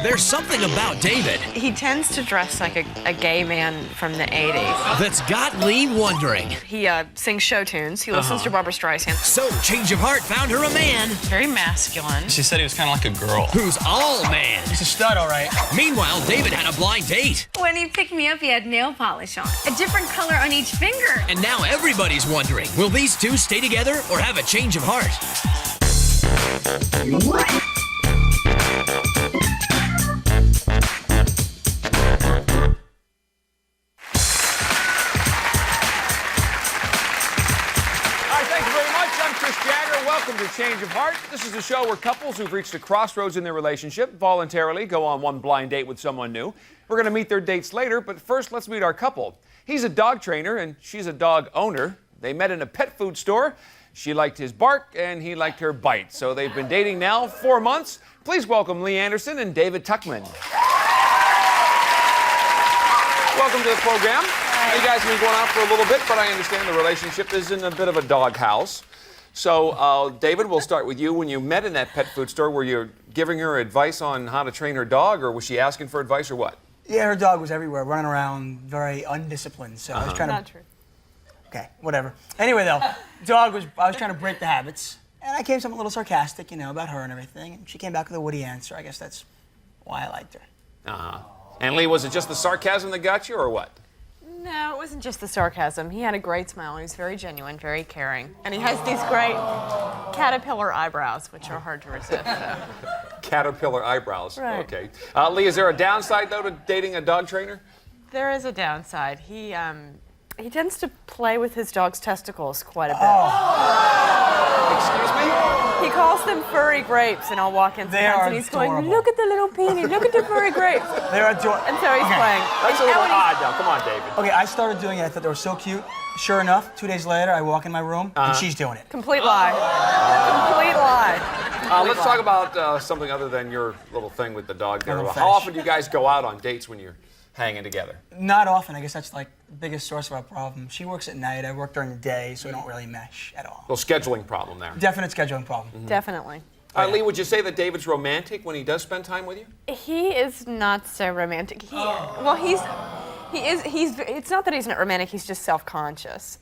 There's something about David He tends to dress like a gay man from the 80s. that's got Leigh wondering. He sings show tunes. He listens to Barbra Streisand. So, change of heart found her a man Very masculine. She said he was kind of like a girl. who's all man. He's a stud, all right. Meanwhile, David had a blind date. When he picked me up, he had nail polish on. A different color on each finger. And now everybody's wondering, will these two stay together or have a change of heart? Welcome to Change of Heart. This is a show where couples who've reached a crossroads in their relationship voluntarily go on one blind date with someone new. We're going to meet their dates later, but first let's meet our couple. He's a dog trainer and she's a dog owner. They met in a pet food store. She liked his bark and he liked her bite. So they've been dating now 4 months. Please welcome Leigh Anderson and David Tuckman. Welcome to the program. You guys have been going out for a little bit, but I understand the relationship is in a bit of a doghouse. So, David, we'll start with you. When you met in that pet food store, were you giving her advice on how to train her dog, or was she asking for advice, or what? Yeah, her dog was everywhere, running around, very undisciplined. So I was trying to. Not true. Okay, whatever. Anyway, though, I was trying to break the habits, and I came something a little sarcastic, about her and everything. And she came back with a witty answer. I guess that's why I liked her. And Leigh, was it just the sarcasm that got you, or what? No, it wasn't just the sarcasm. He had a great smile. He was very genuine, very caring. And he has these great caterpillar eyebrows, which are hard to resist. So. Caterpillar eyebrows. Right. Okay. Leigh, is there a downside, though, to dating a dog trainer? There is a downside. He tends to play with his dog's testicles quite a bit. Excuse me? He calls them furry grapes, and I'll walk in sometimes and he's going, adorable. look at the little peony, look at the furry grapes. They're adorable. And so he's playing. That's a little odd, now. Come on, David. Okay, I started doing it. I thought they were so cute. Sure enough, 2 days later, I walk in my room, and she's doing it. Complete lie. Complete lie. Let's talk about something other than your little thing with the dog there. Little How fetish. often do you guys go out on dates when you're hanging together? Not often. I guess that's like the biggest source of our problem. She works at night. I work during the day, so we don't really mesh at all. Little scheduling problem there. Definite scheduling problem. Definitely. Leigh, would you say that David's romantic when he does spend time with you? He is not so romantic. Well, he's. It's not that he's not romantic. He's just self-conscious,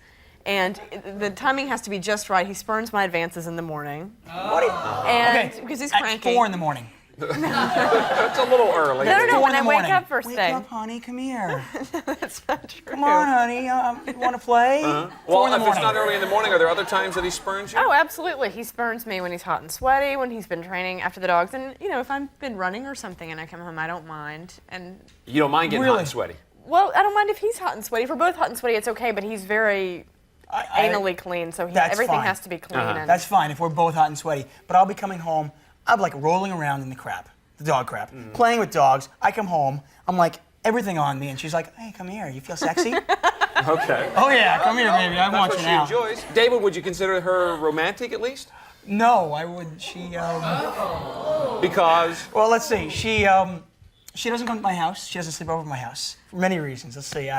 and the timing has to be just right. He spurns my advances in the morning. What do you? And Okay, because he's at cranky. 4 in the morning. That's a little early. No, 4 when in I the wake morning. up first Wake thing. up, honey. Come here. That's not true. Come on, honey. You want to play? 4 in the Well, if morning. it's not early in the morning, are there other times that he spurns you? Oh, absolutely. He spurns me when he's hot and sweaty, when he's been training after the dogs. And, if I've been running or something and I come home, I don't mind. And, You don't mind getting hot Really? and sweaty? well, I don't mind if he's hot and sweaty. If we're both hot and sweaty, it's okay, but he's very anally clean, so That's everything fine. has to be clean. And That's fine if we're both hot and sweaty. But I'll be coming home. I'm like rolling around in the crap, the dog crap, playing with dogs. I come home. I'm like everything on me, and she's like, "Hey, come here. You feel sexy?" Okay. Oh yeah, come here, baby. I want That's you what now. she enjoys. David, would you consider her romantic at least? No, I would. She. Because? Well, let's see. She doesn't come to my house. She doesn't sleep over at my house for many reasons. Let's see.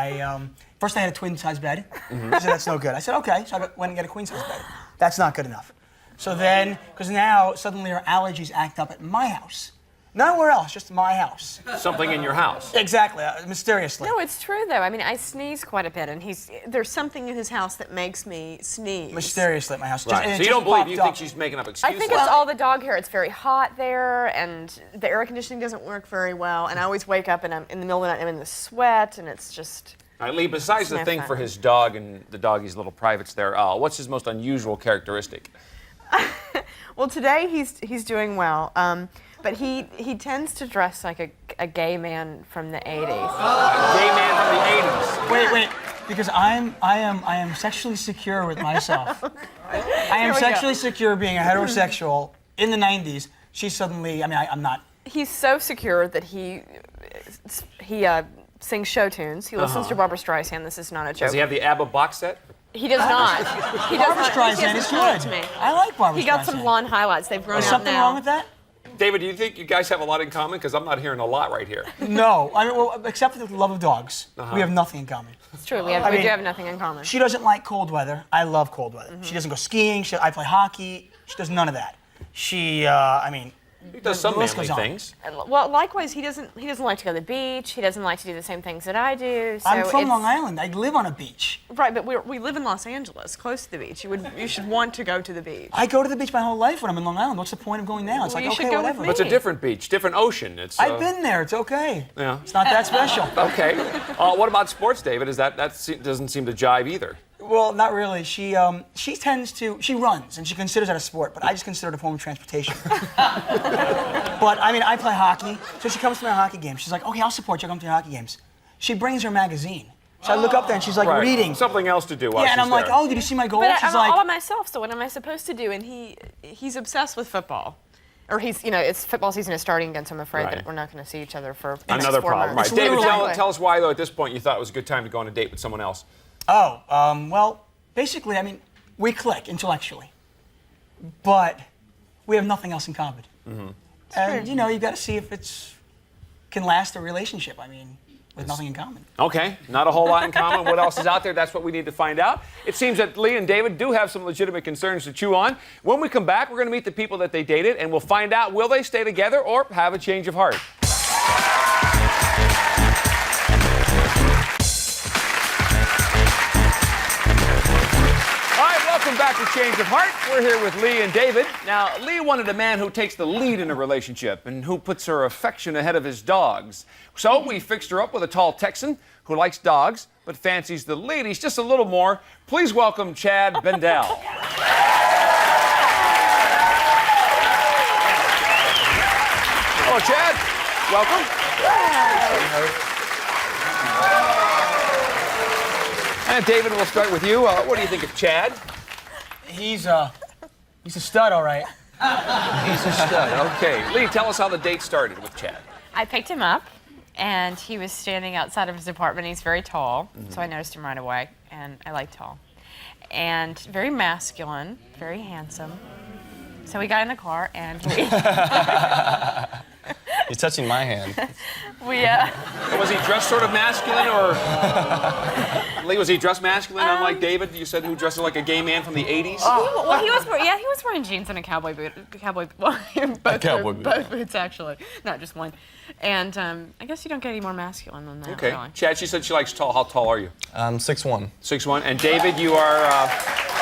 First I had a twin-size bed. She said that's no good. I said okay, so I went and got a queen-size bed. That's not good enough. So then, because now suddenly her allergies act up at my house, nowhere else, just my house. Something in your house. Exactly, mysteriously. No, it's true though. I mean, I sneeze quite a bit, and there's something in his house that makes me sneeze. Mysteriously at my house. Right. And So it you don't just believe, popped you think up. she's making up I excuses? think it's all the dog hair. It's very hot there, and the air conditioning doesn't work very well. And I always wake up and I'm in the middle of the night. I'm in the sweat, and it's just. All right, Leigh, besides the Sniff thing that. for his dog and the doggy's little privates there, what's his most unusual characteristic? Well, today he's doing well, but he tends to dress like a gay man from the 80s. Gay man from the 80s. Wait, because I am sexually secure with myself. I am Here we sexually go. secure being a heterosexual in the 90s. She's suddenly, I'm not. He's so secure that he sings show tunes. He listens to Barbra Streisand. This is not a joke. Does he have the ABBA box set? He does not. He does Barbra not. Streisand He hasn't is shown it good. to me. I like Barbra Streisand. He got some blonde highlights. They've grown Is out something now. wrong with that? David, do you think you guys have a lot in common? Because I'm not hearing a lot right here. No, well, except for the love of dogs, we have nothing in common. It's true. We mean, do have nothing in common. She doesn't like cold weather. I love cold weather. She doesn't go skiing. I play hockey. She does none of that. She, He does some the list manly goes on. things. Well, likewise, he doesn't like to go to the beach. He doesn't like to do the same things that I do. So I'm from it's- Long Island. I live on a beach. Right, but we live in Los Angeles, close to the beach. You should want to go to the beach. I go to the beach my whole life when I'm in Long Island. What's the point of going now? It's Well, like, you should okay, go with whatever. me. But it's a different beach, different ocean. It's. I've been there. It's okay. Yeah. It's not that special. Okay. What about sports, David? That doesn't seem to jive either. Well, not really. She runs and she considers that a sport, but I just consider it a form of transportation. But I mean, I play hockey, so she comes to my hockey games. She's like, okay, I'll support you. I'll come to your hockey games. She brings her magazine. So I look up there and she's like Right. reading. Something else to do while Yeah, and she's I'm like, there. oh, did you see my goal? But She's I'm like, all by myself, so what am I supposed to do? And he's obsessed with football. Or it's football season is starting again, so I'm afraid Right. that we're not going to see each other for the Another next 4 problem. Right. months. David, Exactly. tell us why, though, at this point you thought it was a good time to go on a date with someone else. well, basically, I mean, we click intellectually, but we have nothing else in common. Mm-hmm. And, you got to see if can last a relationship. I mean, with nothing in common. Okay, not a whole lot in common. What else is out there? That's what we need to find out. It seems that Leigh and David do have some legitimate concerns to chew on. When we come back, we're going to meet the people that they dated, and we'll find out, will they stay together or have a change of heart? All right, welcome back to Change of Heart. We're here with Leigh and David. Now, Leigh wanted a man who takes the lead in a relationship and who puts her affection ahead of his dogs. So we fixed her up with a tall Texan who likes dogs but fancies the ladies just a little more. Please welcome Chad Bendel. Hello, Chad. Welcome. And David, we'll start with you. What do you think of Chad? He's a stud, all right. He's a stud. Okay. Leigh, tell us how the date started with Chad. I picked him up, and he was standing outside of his apartment. He's very tall, so I noticed him right away, and I like tall. And very masculine, very handsome. So we got in the car, and You're touching my hand. we Was he dressed sort of masculine, or Leigh, was he dressed masculine, unlike David? You said who dressed like a gay man from the '80s. well, he was wearing jeans and a cowboy boot. Both cowboy boot. both boots, actually, not just one. And I guess you don't get any more masculine than that. Okay. Really. Chad, she said she likes tall. How tall are you? 6'1". 6'1". And David, you are.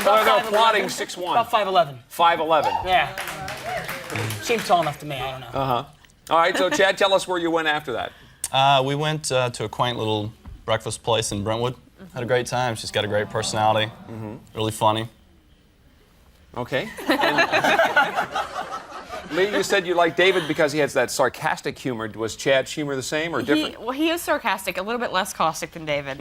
They're plotting 6'1". About 5'11". 5'11". Yeah. Seems tall enough to me. I don't know. All right. So Chad, tell us where you went after that. We went to a quaint little breakfast place in Brentwood. Had a great time. She's got a great personality. Really funny. Okay. And Leigh, you said you liked David because he has that sarcastic humor. Was Chad's humor the same or different? He is sarcastic, a little bit less caustic than David,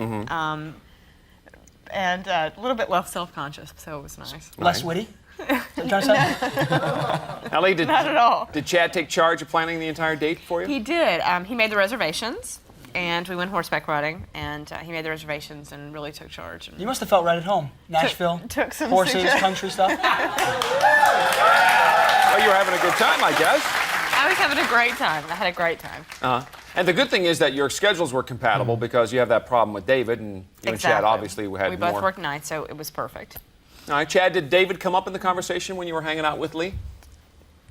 and a little bit less self-conscious. So it was nice. Less witty. Is that what you're trying to say? Now, Leigh, Not at all. Did Chad take charge of planning the entire date for you? He did. He made the reservations, and we went horseback riding, and he made the reservations and really took charge. And You must have felt right at home. Nashville, took some horses, suggestions. country stuff. Oh, you were having a good time, I guess. I was having a great time. I had a great time. And the good thing is that your schedules were compatible because you have that problem with David, and you and Chad obviously had We more. both worked nights, so it was perfect. All right, Chad, did David come up in the conversation when you were hanging out with Leigh?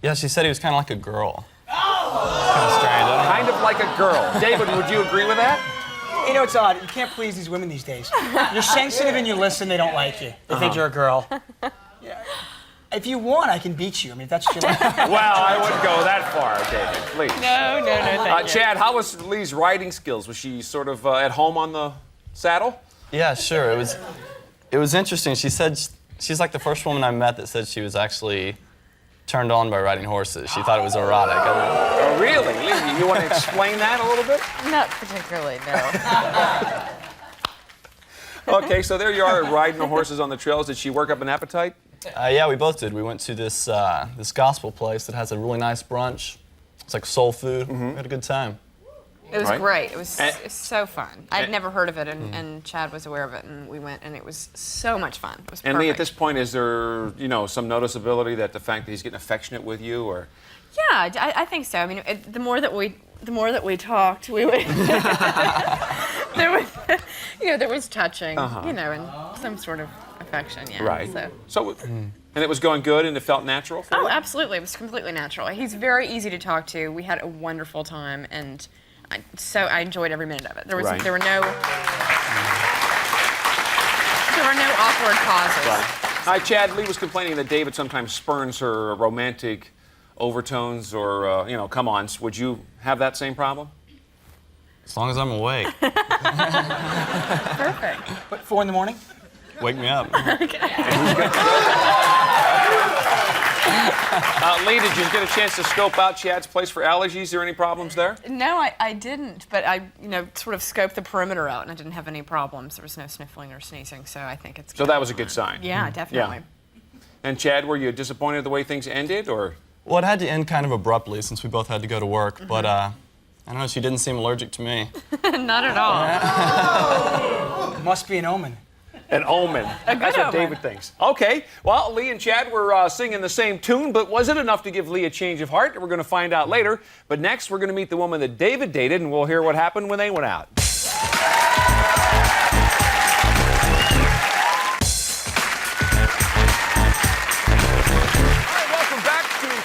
Yeah, she said he was kind of like a girl. Kind of strange. I Kind of like a girl. David, would you agree with that? You know, it's odd. You can't please these women these days. You're sensitive and you listen, they don't like you. They think you're a girl. Yeah. If you want, I can beat you. I mean, if that's what you like. Well, I wouldn't go that far, David, please. No, thank you. Chad, how was Leigh's riding skills? Was she sort of at home on the saddle? Yeah, sure. It was interesting. She said she's like the first woman I met that said she was actually turned on by riding horses. She thought it was erotic. Oh, really? Leigh, you want to explain that a little bit? Not particularly, no. Okay, so there you are riding the horses on the trails. Did she work up an appetite? Yeah, we both did. We went to this gospel place that has a really nice brunch. It's like soul food. We had a good time. It was Right. great. It was so fun. I'd and- never heard of it, and Chad was aware of it, and we went, and it was so much fun. It was perfect. And Leigh, at this point, is there, some noticeability that the fact that he's getting affectionate with you, or? Yeah, I think so. I mean, the more that we talked, we would there was touching, and some sort of affection. Yeah. Right. So. So And it was going good and it felt natural for you? Oh, absolutely. It was completely natural. He's very easy to talk to. We had a wonderful time, and I enjoyed every minute of it. There were no awkward pauses. Right. Hi, Chad. Leigh was complaining that David sometimes spurns her romantic overtones or, come-ons. Would you have that same problem? As long as I'm awake. Perfect. But 4 in the morning? Wake me up. Leigh, did you get a chance to scope out Chad's place for allergies? Is there any problems there? No, I didn't, but I, sort of scoped the perimeter out, and I didn't have any problems. There was no sniffling or sneezing, so I think it's good. So that was a good sign. Yeah, definitely. Yeah. And Chad, were you disappointed the way things ended, or? Well, it had to end kind of abruptly since we both had to go to work, but I don't know, she didn't seem allergic to me. Not at all. Must be an omen. An omen. A good That's what omen. David thinks. Okay, well, Leigh and Chad were singing the same tune, but was it enough to give Leigh a change of heart? We're going to find out later. But next, we're going to meet the woman that David dated, and we'll hear what happened when they went out.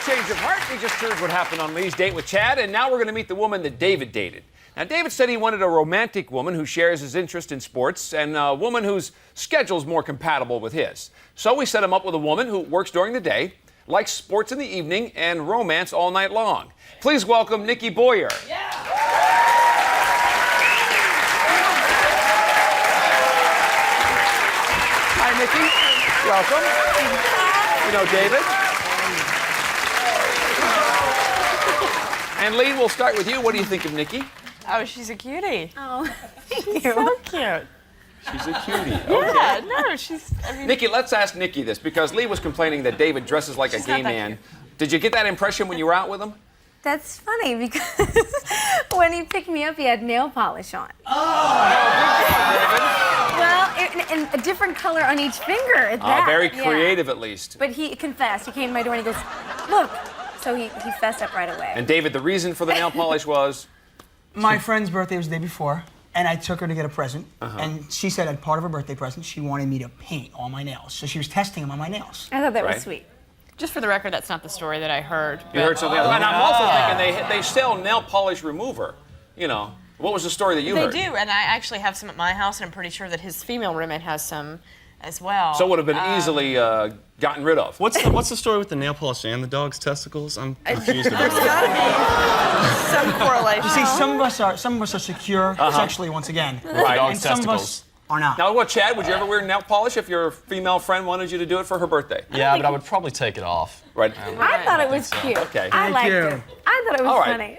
Change of heart. We just heard what happened on Leigh's date with Chad, and now we're going to meet the woman that David dated. Now, David said he wanted a romantic woman who shares his interest in sports and a woman whose schedule's more compatible with his. So we set him up with a woman who works during the day, likes sports in the evening, and romance all night long. Please welcome Nikki Boyer. Yeah. Hi, Nikki. Welcome. You know David. And Leigh, we'll start with you. What do you think of Nikki? Oh, she's a cutie. Oh, She's so cute. She's a cutie. Yeah, no, Nikki, let's ask Nikki this, because Leigh was complaining that David dresses like a gay man. Did you get that impression when you were out with him? that's funny because when he picked me up, he had nail polish on. Well, and a different color on each finger at that. Very yeah. creative, at least. But he confessed. He came to my door and he goes, look. So he fessed up right away. And David, the reason for the nail polish was? My friend's birthday was the day before, and I took her to get a present. And she said, as part of her birthday present, she wanted me to paint all my nails. So she was testing them on my nails. I thought that Right. was sweet. Just for the record, that's not the story that I heard. You heard something else. And I'm also thinking they sell nail polish remover. You know, what was the story that you heard? They do, and I actually have some at my house, and I'm pretty sure that his female roommate has some as well. So it would have been easily gotten rid of. What's the story with the nail polish and the dog's testicles? I'm confused about There's that. got to be some correlation. You see, some of us are secure sexually, once again. Right. Dog's And some of us testicles. are not. Now, what, Chad, would you ever wear nail polish if your female friend wanted you to do it for her birthday? Yeah, but I would probably take it off. Right. I thought it was cute. Okay. I liked you. it. I thought it was All right. funny.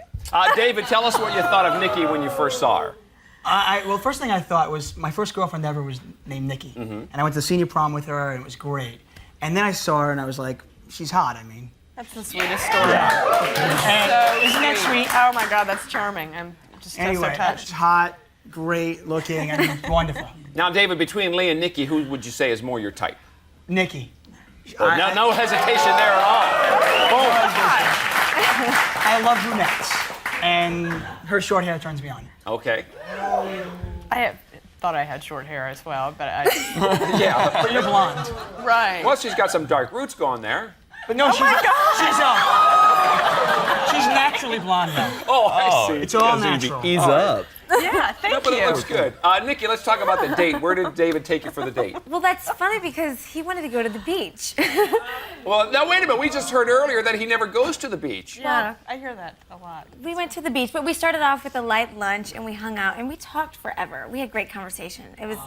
David, tell us what you thought of Nikki when you first saw her. Well, first thing I thought was my first girlfriend ever was named Nikki. And I went to senior prom with her, and it was great. And then I saw her, and I was like, she's hot, I mean. That's the sweetest story. And isn't that sweet? Oh my God, that's charming. I'm just so Anyway, touched. she's hot, great looking, I mean, wonderful. Now, David, between Leigh and Nikki, who would you say is more your type? Nikki. No hesitation there at all. Boom. I love brunettes, and her short hair turns me on. Okay. I thought I had short hair as well, but I. Yeah. But you're blonde. Right. Well, she's got some dark roots going there. But no, she's naturally blonde though. Oh, I see. It's all natural. Ease up. Yeah, thank But it you. looks good. Nikki, let's talk about the date. Where did David take you for the date? Well, that's funny because he wanted to go to the beach. Well, now, wait a minute. We just heard earlier that he never goes to the beach. Yeah, I hear that a lot. We went to the beach, but we started off with a light lunch and we hung out and we talked forever. We had great conversation. It was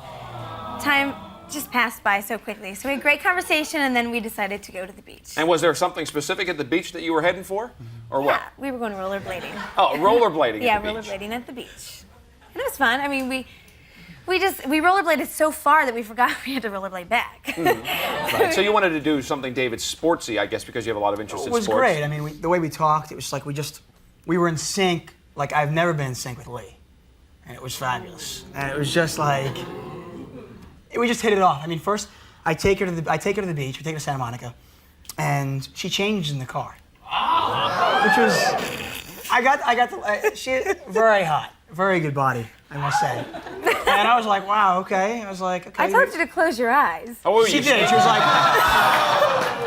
time just passed by so quickly. So we had great conversation and then we decided to go to the beach. And was there something specific at the beach that you were heading for? Or what? Yeah, we were going rollerblading. Oh, rollerblading Yeah, at the beach. rollerblading at the beach. And it was fun. I mean, we rollerbladed so far that we forgot we had to rollerblade back. Right. So you wanted to do something, David, sportsy, I guess, because you have a lot of interest It in was sports. great. I mean, the way we talked, it was like we were in sync. Like I've never been in sync with Leigh, and it was fabulous. And it was just like we just hit it off. I mean, first I take her to the beach. We take her to Santa Monica, and she changed in the car, which was she very hot, very good body, I must say. And I was like, wow, okay. I was like, okay. I told you to close your eyes. Oh, She did. She was like,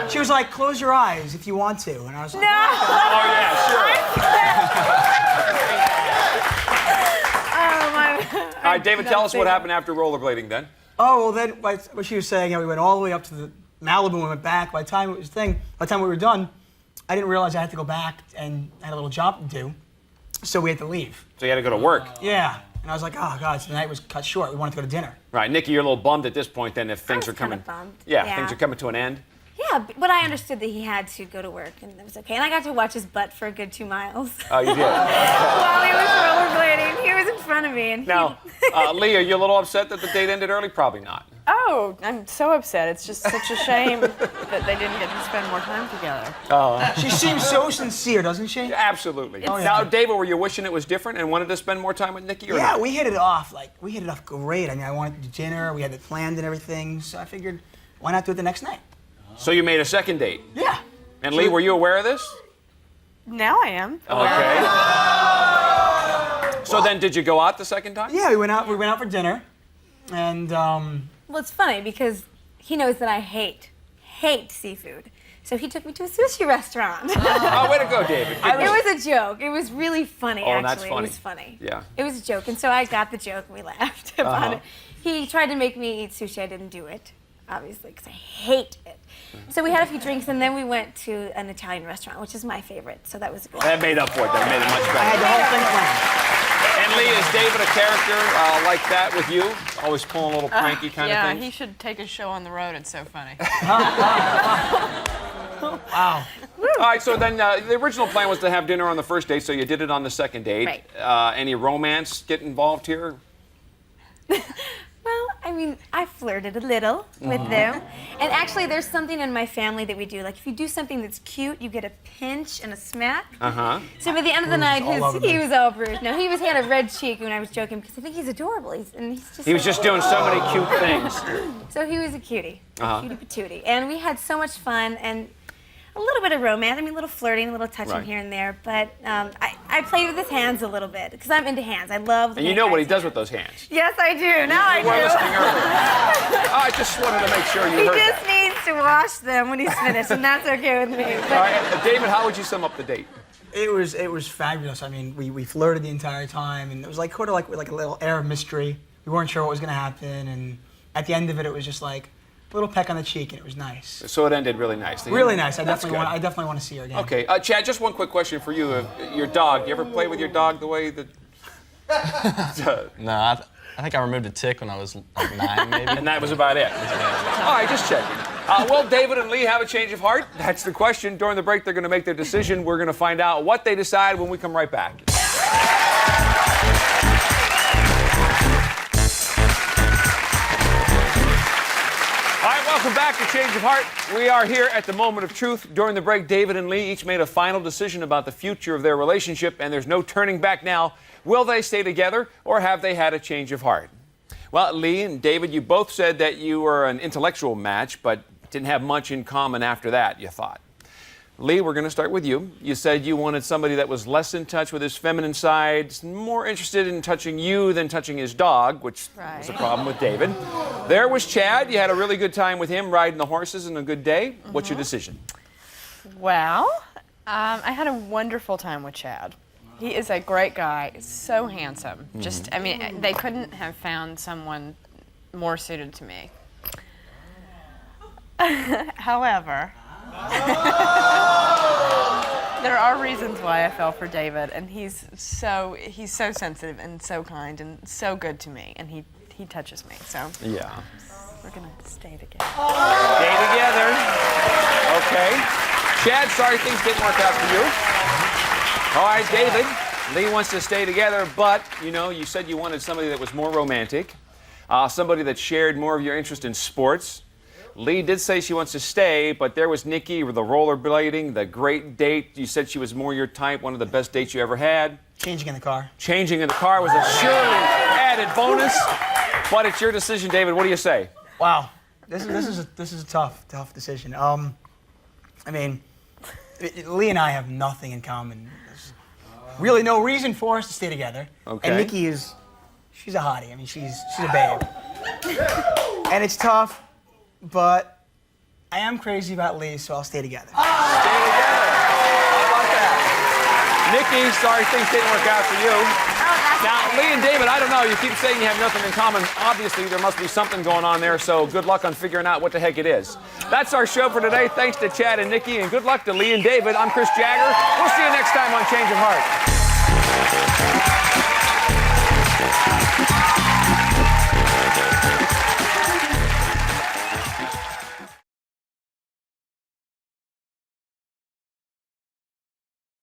She was like, close your eyes if you want to. And I was like, No. Oh, yeah, sure. Oh, my. All right, David, tell us what happened after rollerblading then. oh, well, then, what she was saying, we went all the way up to the Malibu and went back. By the time it was by the time we were done, I didn't realize I had to go back and I had a little job to do. So we had to leave. So you had to go to work. Yeah. And I was like, oh, God, so the night was cut short. We wanted to go to dinner. Right, Nikki, you're a little bummed at this point then if things was are coming. kinda bummed. Yeah, Yeah. things are coming to an end. Yeah, but I understood that he had to go to work, and it was okay. And I got to watch his butt for a good 2 miles Oh, you did. while he was rollerblading. He was in front of me, and Now, Leigh, are you a little upset that the date ended early? Probably not. Oh, I'm so upset. It's just such a shame that they didn't get to spend more time together. She seems so sincere, doesn't she? Absolutely. Oh, yeah. Now, David, were you wishing it was different and wanted to spend more time with Nikki or Yeah, not? we hit it off. We hit it off great. I mean, I wanted to do dinner. We had it planned and everything. So I figured, why not do it the next night? So you made a second date. Yeah. And Leigh, were you aware of this? Now I am. Okay. So then did you go out the second time? Yeah, we went out for dinner. And, well, it's funny because he knows that I hate seafood. So he took me to a sushi restaurant. Oh, way to go, David. Good It was a joke. It was really funny, Oh, actually. that's funny. It was funny. Yeah. It was a joke, and so I got the joke, and we laughed about it. He tried to make me eat sushi. I didn't do it, obviously, because I hate it. So we had a few drinks, and then we went to an Italian restaurant, which is my favorite. So that was good. That made up for it. That made it much I better. had the whole thing planned. And Leigh, is David a character like that with you? Always pulling a little pranky kind of Yeah, thing? he should take his show on the road. It's so funny. Wow. All right, so then the original plan was to have dinner on the first date, so you did it on the second date. Right. Any romance get involved here? Well, I mean, I flirted a little with them. And actually, there's something in my family that we do. Like, if you do something that's cute, you get a pinch and a smack. Uh-huh. So by the end of the night, all over he me. was all bruised. No, he had a red cheek when I was joking because I think he's adorable. He's just He was just doing so many cute things. So he was a cutie, Uh-huh. cutie patootie. And we had so much fun and a little bit of romance. I mean, a little flirting, a little touching Right. here and there. But I played with his hands a little bit because I'm into hands. I love. And you know what he does with those hands. Yes, I do. Now I You were listening do. earlier. I just wanted to make sure you He heard just that. needs to wash them when he's finished, and that's okay with me. All right, David, how would you sum up the date? It was fabulous. I mean, we flirted the entire time, and it was like sort of like a little air of mystery. We weren't sure what was going to happen, and at the end of it, it was just like a little peck on the cheek, and it was nice. So it ended really nicely. Really nice. I That's definitely want to see her again. Okay, Chad, just one quick question for you. Your dog, do you ever play with your dog the way that... No, I think I removed a tick when I was like 9, maybe. And that was about it. All right, just checking. Well, David and Leigh have a change of heart. That's the question. During the break, they're going to make their decision. We're going to find out what they decide when we come right back. All right, welcome back to Change of Heart. We are here at the moment of truth. During the break, David and Leigh each made a final decision about the future of their relationship, and there's no turning back now. Will they stay together, or have they had a change of heart? Well, Leigh and David, you both said that you were an intellectual match, but didn't have much in common after that, you thought. Leigh, we're going to start with you. You said you wanted somebody that was less in touch with his feminine side, more interested in touching you than touching his dog, which was a problem with David. There was Chad. You had a really good time with him, riding the horses and a good day. What's your decision? Well, I had a wonderful time with Chad. He is a great guy, so handsome. Just, I mean, they couldn't have found someone more suited to me. However, there are reasons why I fell for David, and he's so sensitive and so kind and so good to me, and he touches me. So Yeah. we're gonna stay together. Stay together. Okay. Chad, sorry things didn't work out for you. All right, David. Leigh wants to stay together, but, you said you wanted somebody that was more romantic, somebody that shared more of your interest in sports. Leigh did say she wants to stay, but there was Nikki with the rollerblading, the great date. You said she was more your type, one of the best dates you ever had. Changing in the car. Changing in the car was a surely added bonus, but it's your decision, David. What do you say? Wow. This is a tough decision. I mean, Leigh and I have nothing in common. There's really no reason for us to stay together. Okay. And Nikki she's a hottie. I mean, she's a babe. And it's tough, but I am crazy about Leigh, so I'll stay together. Stay together. How about that? Nikki, sorry things didn't work out for you. Now, Leigh and David, I don't know. You keep saying you have nothing in common. Obviously, there must be something going on there, so good luck on figuring out what the heck it is. That's our show for today. Thanks to Chad and Nikki, and good luck to Leigh and David. I'm Chris Jagger. We'll see you next time on Change of Heart.